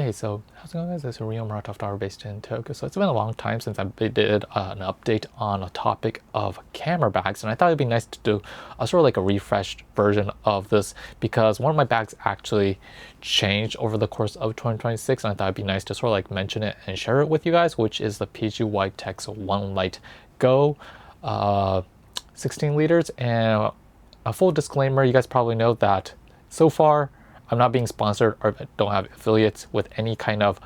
Hey, so how's it going guys? It's Rio Manfrottos based in Tokyo. So it's been a long time since I did an update on a topic of camera bags, and I thought it'd be nice to do a sort of like a refreshed version of this because one of my bags actually changed over the course of 2026, and I thought it'd be nice to sort of like mention it and share it with you guys, which is the PGYtech One Lite Go 16 liters. And a full disclaimer, you guys probably know that so far I'm not being sponsored or don't have affiliates with any kind of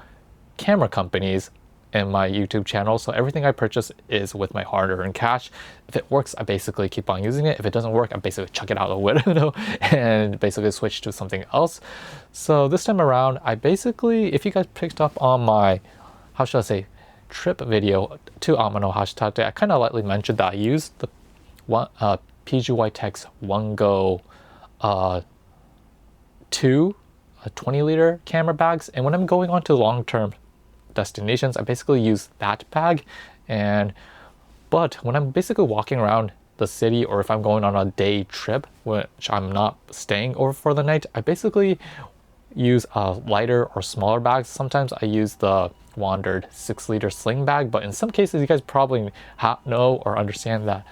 camera companies in my YouTube channel. So everything I purchase is with my hard-earned cash. If it works, I basically keep on using it. If it doesn't work, I basically chuck it out the window and basically switch to something else. So this time around, I basically, if you guys picked up on my, how should I say, trip video to Amano Hashtate, I kind of lightly mentioned that I used the Pgytech OneGo 2 20-liter camera bags, and when I'm going on to long-term destinations, I basically use that bag. But when I'm basically walking around the city, or if I'm going on a day trip which I'm not staying over for the night, I basically use lighter or smaller bags. Sometimes I use the Wandrd 6-liter sling bag, but in some cases you guys probably know or understand that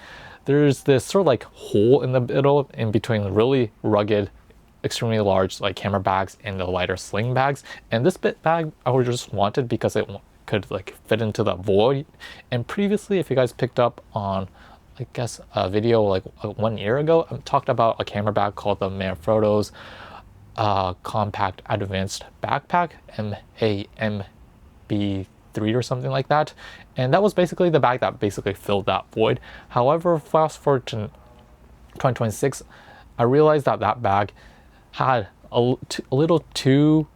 there's this sort of like hole in the middle in between the really rugged, extremely large like camera bags and the lighter sling bags. And this bag I just wanted because it could like fit into the void. And previously, if you guys picked up on, I guess, a video like 1 year ago, I talked about a camera bag called the Manfrottos Compact Advanced Backpack, MAMB3 or something like that. And that was basically the bag that basically filled that void. However, fast forward to 2026, I realized that that bag had a little too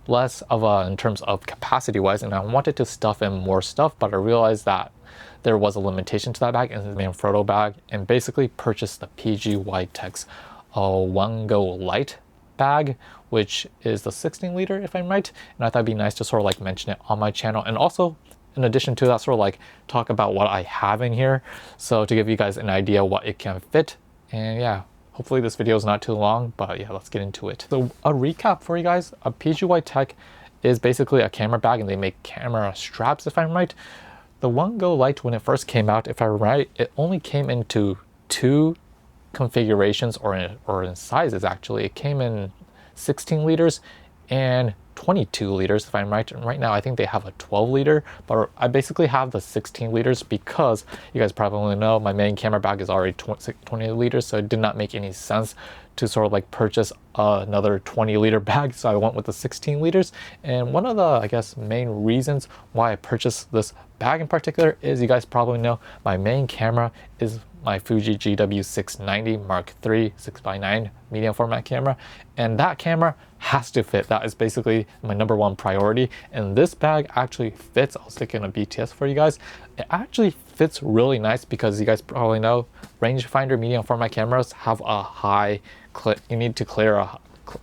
less of a, in terms of capacity wise, and I wanted to stuff in more stuff, but I realized that there was a limitation to that bag and the Manfrotto bag, and basically purchased the Pgytech One Go Lite bag, which is the 16-liter if I'm right. And I thought it'd be nice to sort of like mention it on my channel, and also in addition to that, sort of like talk about what I have in here, so to give you guys an idea what it can fit. And yeah, hopefully this video is not too long, but yeah, let's get into it. So a recap for you guys, a Pgytech is basically a camera bag, and they make camera straps if I'm right. The One Go Lite, when it first came out, if I'm right, it only came into 2 configurations or in sizes actually. It came in 16 liters and 22 liters if I'm right. And right now I think they have a 12-liter, but I basically have the 16 liters because you guys probably know my main camera bag is already 20 liters, so it did not make any sense to sort of like purchase another 20-liter bag, so I went with the 16 liters. And one of the, I guess, main reasons why I purchased this bag in particular is, you guys probably know my main camera is my Fuji GW690 Mark III 6x9 medium format camera, and that camera has to fit. That is basically my #1 priority, and this bag actually fits. I'll stick in a BTS for you guys. It actually fits really nice because you guys probably know rangefinder medium format cameras have a high you need to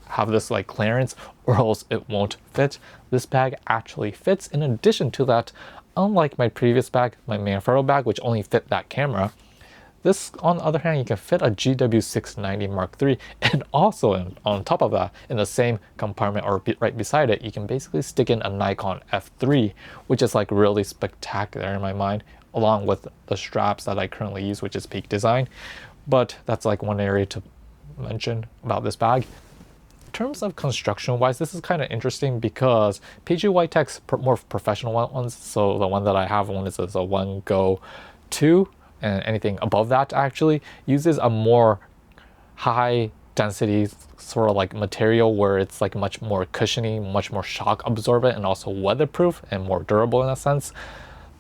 have this like clearance, or else it won't fit. This bag actually fits. In addition to that, unlike my previous bag, my Manfrotto bag, which only fit that camera, this, on the other hand, you can fit a GW690 Mark III, and also on top of that, in the same compartment or right beside it, you can basically stick in a Nikon F3, which is like really spectacular in my mind, along with the straps that I currently use, which is Peak Design. But that's like one area to mention about this bag. In terms of construction wise, this is kind of interesting because Pgytech's more professional ones, so the one that I have, one is a One Go 2, and anything above that actually uses a more high density sort of like material, where it's like much more cushiony, much more shock absorbent, and also weatherproof and more durable in a sense.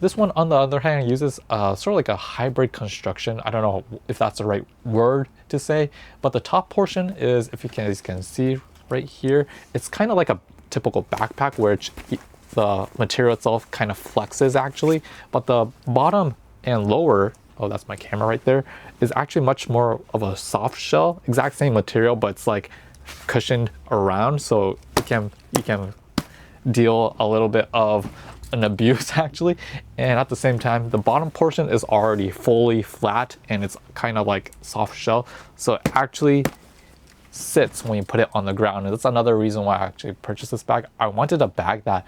This one, on the other hand, uses sort of like a hybrid construction. I don't know if that's the right word to say, but the top portion is, if you can see right here, it's kind of like a typical backpack where the material itself kind of flexes actually, but the bottom and lower, oh, that's my camera right there, is actually much more of a soft shell, exact same material, but it's like cushioned around, so you can deal a little bit of an abuse actually. And at the same time, the bottom portion is already fully flat and it's kind of like soft shell, so actually sits when you put it on the ground. And that's another reason why I actually purchased this bag. I wanted a bag that,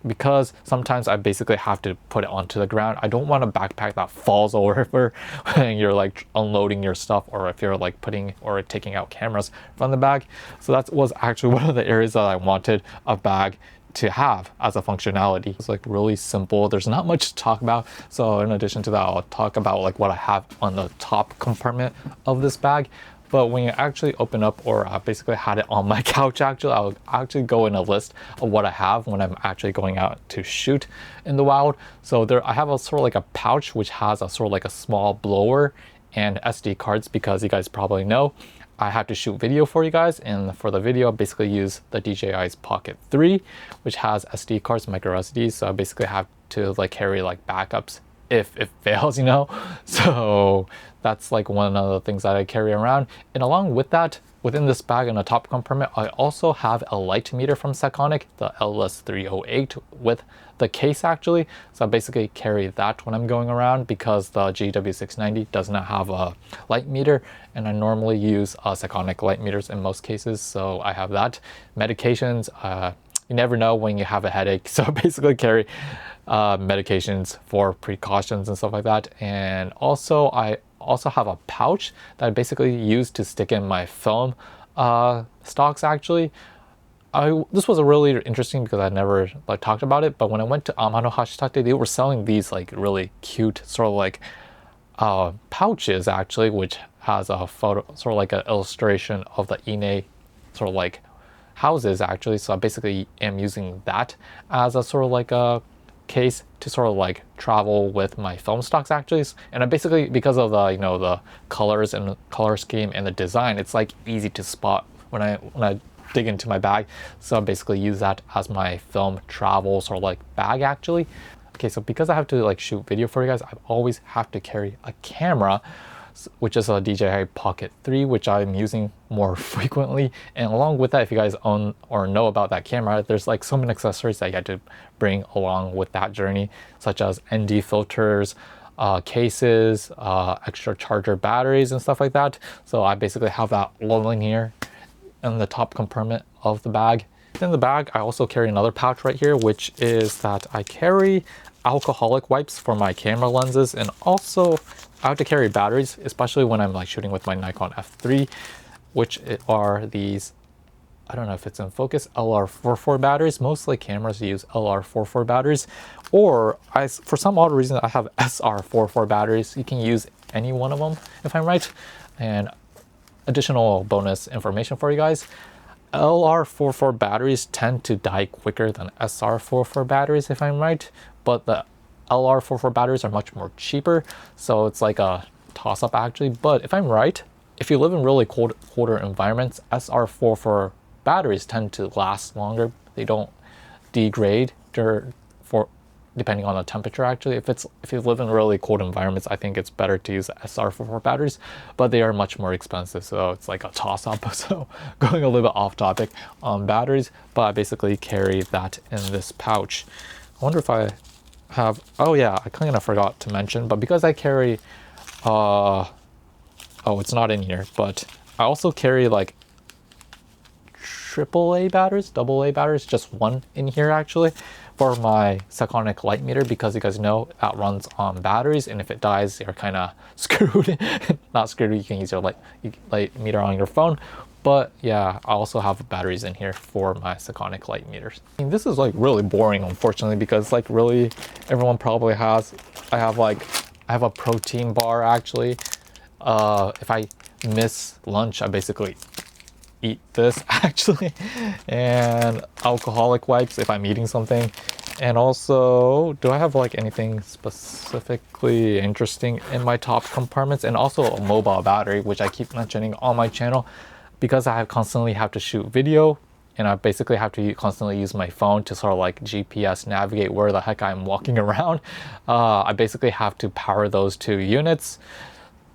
because sometimes I basically have to put it onto the ground, I don't want a backpack that falls over when you're like unloading your stuff, or if you're like putting or taking out cameras from the bag. So that was actually one of the areas that I wanted a bag to have as a functionality. It's like really simple. There's not much to talk about. So in addition to that, I'll talk about like what I have on the top compartment of this bag. But when you actually open up, or I basically had it on my couch actually, I'll actually go in a list of what I have when I'm actually going out to shoot in the wild. So there I have a sort of like a pouch which has a sort of like a small blower and SD cards, because you guys probably know I have to shoot video for you guys, and for the video I basically use the DJI's Pocket 3, which has SD cards, micro SDs. So I basically have to like carry like backups if it fails, you know. So that's like one of the things that I carry around. And along with that, within this bag in the top compartment, I also have a light meter from Sekonic, the LS308 with the case actually. So I basically carry that when I'm going around, because the GW690 does not have a light meter, and I normally use Sekonic light meters in most cases. So I have that. Medications, you never know when you have a headache, so I basically carry medications for precautions and stuff like that. And also I also have a pouch that I basically use to stick in my film stocks actually. This was a really interesting because I never like talked about it, but when I went to Amano Hashitake, they were selling these like really cute sort of like pouches actually, which has a photo, sort of like an illustration of the Ine sort of like houses actually. So I basically am using that as a sort of like a case to sort of like travel with my film stocks actually. And I basically, because of the, you know, the colors and the color scheme and the design, it's like easy to spot when I dig into my bag. So I basically use that as my film travel sort of like bag actually. Okay, so because I have to like shoot video for you guys, I always have to carry a camera, which is a DJI Pocket 3, which I'm using more frequently. And along with that, if you guys own or know about that camera, there's like so many accessories that you had to bring along with that journey, such as ND filters, cases, extra charger batteries and stuff like that. So I basically have that all in here in the top compartment of the bag. In the bag, I also carry another pouch right here, which is that I carry alcoholic wipes for my camera lenses, and also I have to carry batteries, especially when I'm like shooting with my Nikon F3, which are these, I don't know if it's in focus, LR44 batteries. Mostly cameras use LR44 batteries, or for some odd reason I have SR44 batteries. You can use any one of them if I'm right. And additional bonus information for you guys, LR44 batteries tend to die quicker than SR44 batteries if I'm right, but the LR44 batteries are much more cheaper, so it's like a toss-up actually. But if I'm right, if you live in really colder environments, SR44 batteries tend to last longer. They don't degrade depending on the temperature actually. If you live in really cold environments, I think it's better to use SR44 batteries, but they are much more expensive, so it's like a toss-up. So going a little bit off topic on batteries, but I basically carry that in this pouch. I wonder if I have, oh yeah, I kind of forgot to mention, but because I carry oh, it's not in here, but I also carry like AAA batteries, AA batteries, just one in here actually, for my Sekonic light meter, because you guys know that runs on batteries, and if it dies, you're kind of screwed. Not screwed, you can use your light meter on your phone. But yeah, I also have batteries in here for my Sekonic light meters. I mean, this is like really boring, unfortunately, because like really everyone probably has. I have a protein bar actually. If I miss lunch, I basically eat this actually, and alcoholic wipes if I'm eating something. And also, do I have like anything specifically interesting in my top compartments? And also a mobile battery, which I keep mentioning on my channel, because I constantly have to shoot video, and I basically have to constantly use my phone to sort of like GPS navigate where the heck I'm walking around. I basically have to power those two units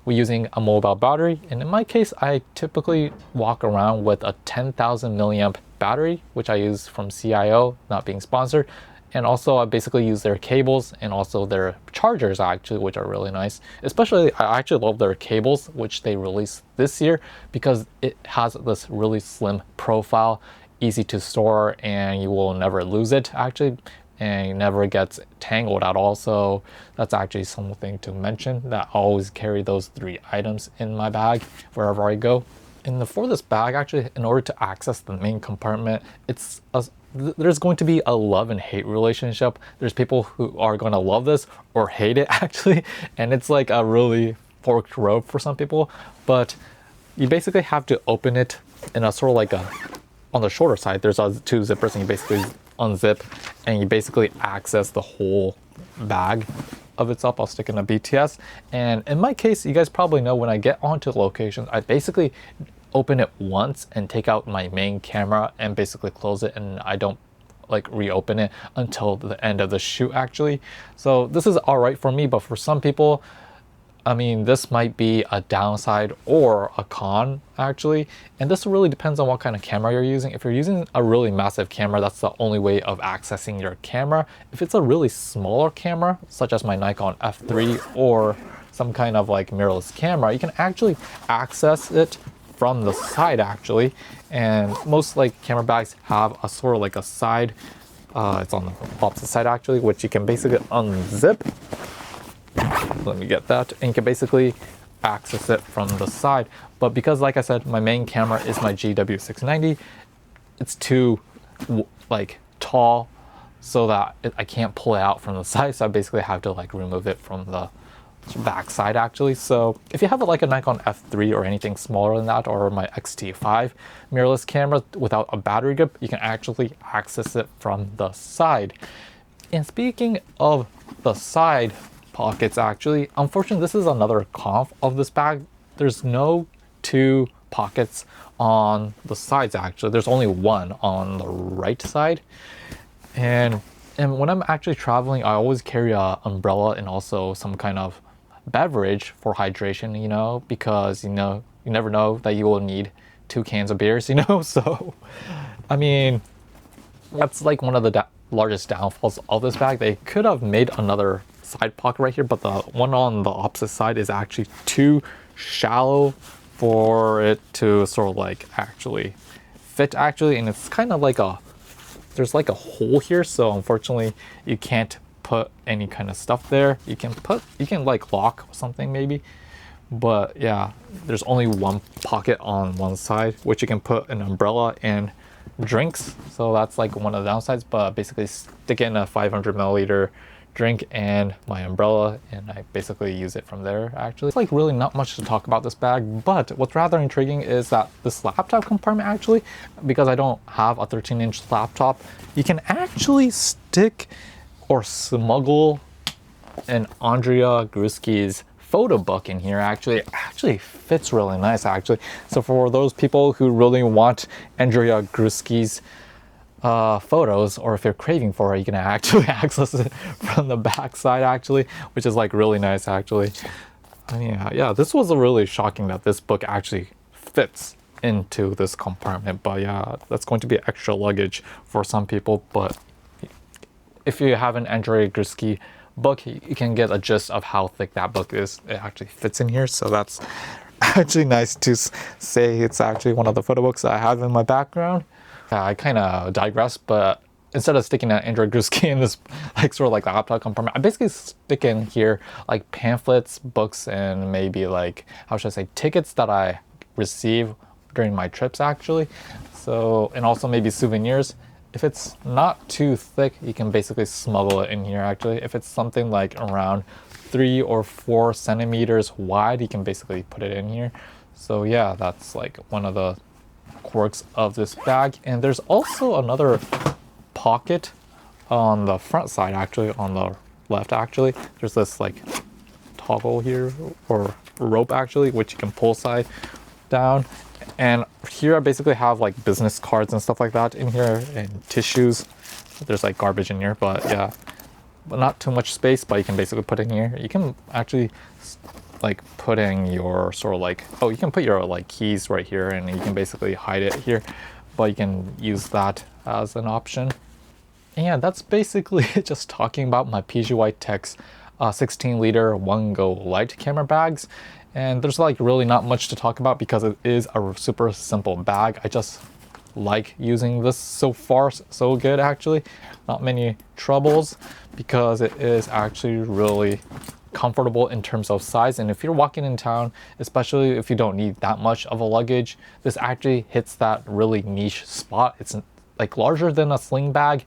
using a mobile battery. And in my case, I typically walk around with a 10,000 milliamp battery, which I use from CIO, not being sponsored. And also I basically use their cables and also their chargers actually, which are really nice. Especially I actually love their cables, which they released this year, because it has this really slim profile, easy to store, and you will never lose it actually, and it never gets tangled at all. So that's actually something to mention, that I always carry those 3 items in my bag wherever I go. And for this bag actually, in order to access the main compartment, there's going to be a love and hate relationship. There's people who are going to love this or hate it actually, and it's like a really forked road for some people. But you basically have to open it in a sort of like on the shorter side, there's 2 zippers, and you basically unzip and you basically access the whole bag of itself. I'll stick in a BTS, and in my case, you guys probably know, when I get onto locations, I basically open it once and take out my main camera and basically close it, and I don't like reopen it until the end of the shoot actually. So this is all right for me, but for some people, I mean, this might be a downside or a con actually, and this really depends on what kind of camera you're using. If you're using a really massive camera, that's the only way of accessing your camera. If it's a really smaller camera, such as my Nikon F3 or some kind of like mirrorless camera, you can actually access it from the side actually. And most like camera bags have a sort of like a side, it's on the opposite side actually, which you can basically unzip. Let me get that, and you can basically access it from the side. But because, like I said, my main camera is my GW690, it's too like tall so that I can't pull it out from the side, so I basically have to like remove it from the back side actually. So if you have like a Nikon F3 or anything smaller than that, or my X-T5 mirrorless camera without a battery grip, you can actually access it from the side. And speaking of the side pockets actually, unfortunately this is another con of this bag. There's no 2 pockets on the sides actually. There's only 1 on the right side. And when I'm actually traveling, I always carry an umbrella and also some kind of beverage for hydration, you know, because you never know that you will need 2 cans of beers, you know. So I mean, that's like one of the largest downfalls of this bag. They could have made another side pocket right here, but the one on the opposite side is actually too shallow for it to sort of like actually fit actually, and it's kind of like there's like a hole here, so unfortunately you can't put any kind of stuff there. You can like lock something maybe, but yeah, there's only 1 pocket on one side, which you can put an umbrella and drinks. So that's like one of the downsides, but basically stick in a 500 milliliter drink and my umbrella, and I basically use it from there actually. It's like really not much to talk about this bag, but what's rather intriguing is that this laptop compartment actually, because I don't have a 13-inch laptop, you can actually stick or smuggle an Andrea Gruski's photo book in here actually. It actually fits really nice actually. So for those people who really want Andrea Gruski's photos, or if you're craving for it, you can actually access it from the back side actually, which is like really nice actually. And yeah, this was really shocking that this book actually fits into this compartment. But yeah, that's going to be extra luggage for some people. But if you have an Andrea Gruski book, you can get a gist of how thick that book is. It actually fits in here, so that's actually nice to say. It's actually one of the photo books that I have in my background. I kind of digress, but instead of sticking an Andrea Gruski in this like sort of like laptop compartment, I basically stick in here like pamphlets, books, and maybe like, how should I say, tickets that I receive during my trips actually. So, and also maybe souvenirs. If it's not too thick, you can basically smuggle it in here actually. If it's something like around 3 or 4 centimeters wide, you can basically put it in here. So yeah, that's like one of the quirks of this bag. And there's also another pocket on the front side actually, on the left actually. There's this like toggle here, or rope actually, which you can pull side down. And here I basically have like business cards and stuff like that in here, and tissues. There's like garbage in here, but yeah, but not too much space, but you can basically put in here. You can actually like put in your sort of like, oh, you can put your like keys right here, and you can basically hide it here, but you can use that as an option. And yeah, that's basically just talking about my PGYtech's 16-liter OneGo Lite camera bags. And there's like really not much to talk about because it is a super simple bag. I just like using this. So far so good actually. Not many troubles because it is actually really comfortable in terms of size. And if you're walking in town, especially if you don't need that much of a luggage, this actually hits that really niche spot. It's like larger than a sling bag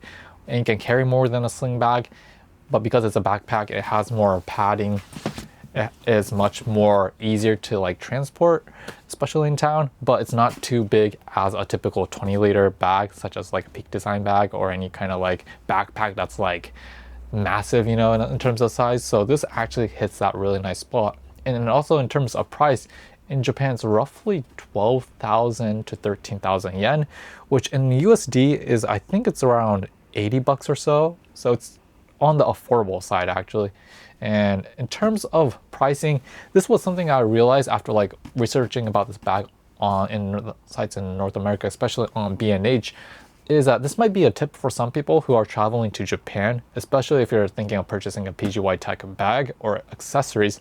and you can carry more than a sling bag, but because it's a backpack, it has more padding. It is much more easier to like transport, especially in town, but it's not too big as a typical 20-liter bag, such as like a Peak Design bag or any kind of like backpack that's like massive, you know, in terms of size. So this actually hits that really nice spot. And then also in terms of price, in Japan it's roughly 12,000 to 13,000 yen, which in USD is, I think it's around 80 bucks or so. So it's on the affordable side actually. And in terms of pricing, this was something I realized after like researching about this bag in sites in North America, especially on B&H, is that this might be a tip for some people who are traveling to Japan, especially if you're thinking of purchasing a PGYtech bag or accessories.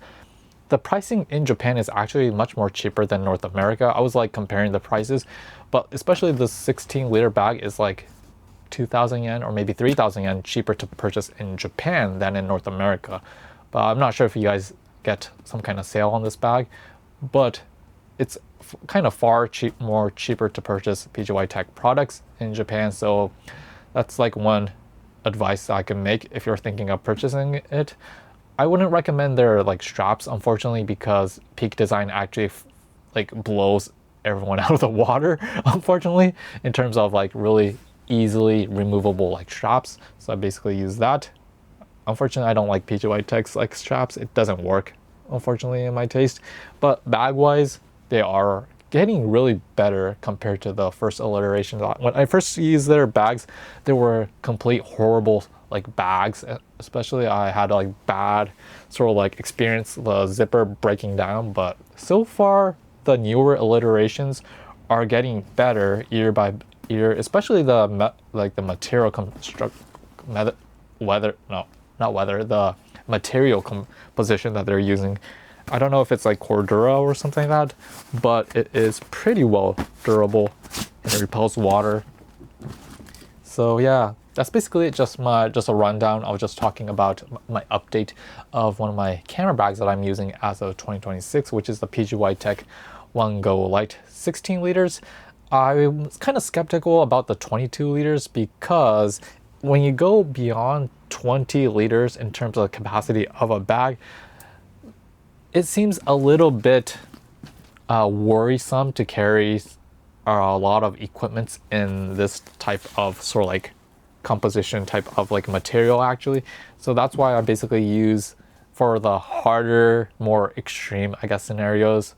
The pricing in Japan is actually much more cheaper than North America. I was like comparing the prices, but especially the 16-liter bag is like 2,000 yen or maybe 3,000 yen cheaper to purchase in Japan than in North America. But I'm not sure if you guys get some kind of sale on this bag, but it's kind of more cheaper to purchase PGYtech products in Japan. So that's like one advice I can make if you're thinking of purchasing it. I wouldn't recommend their like straps, unfortunately, because Peak Design actually like blows everyone out of the water, unfortunately, in terms of like really easily removable like straps. So I basically use that. Unfortunately, I don't like PGYtech's like straps. It doesn't work, unfortunately, in my taste. But bag wise, they are getting really better compared to the first iterations. When I first used their bags, they were complete horrible like bags. Especially I had like bad sort of like experience the zipper breaking down. But so far, the newer iterations are getting better year by year. Especially the material the material composition that they're using. I don't know if it's like Cordura or something like that, but it is pretty well durable and it repels water. So yeah, that's basically it. Just a rundown. I was just talking about my update of one of my camera bags that I'm using as of 2026, which is the PGYtech One Go Lite 16 liters. I was kind of skeptical about the 22 liters because when you go beyond 20 liters in terms of the capacity of a bag, it seems a little bit worrisome to carry a lot of equipment in this type of sort of like composition type of like material actually. So that's why I basically use for the harder, more extreme, I guess, scenarios,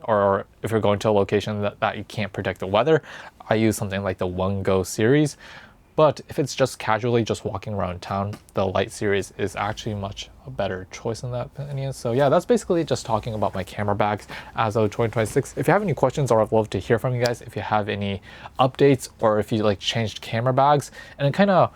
or if you're going to a location that you can't predict the weather, I use something like the One Go series. But if it's just casually just walking around town, the Lite series is actually much a better choice in that opinion. So yeah, that's basically just talking about my camera bags as of 2026. If you have any questions, or I'd love to hear from you guys, if you have any updates or if you like changed camera bags. And I kind of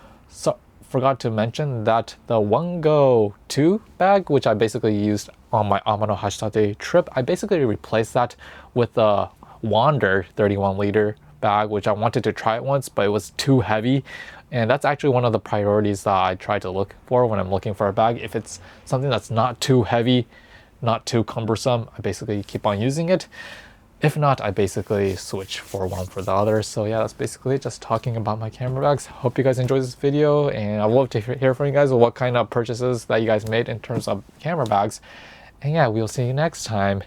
forgot to mention that the One Go 2 bag, which I basically used on my Amano Hashitake trip, I basically replaced that with the Wandrd 31-liter bag, which I wanted to try it once, but it was too heavy. And that's actually one of the priorities that I try to look for when I'm looking for a bag. If it's something that's not too heavy, not too cumbersome, I basically keep on using it. If not, I basically switch for one for the other. So yeah, that's basically just talking about my camera bags. Hope you guys enjoyed this video, and I'd love to hear from you guys what kind of purchases that you guys made in terms of camera bags. And yeah, we'll see you next time.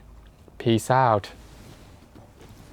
Peace out.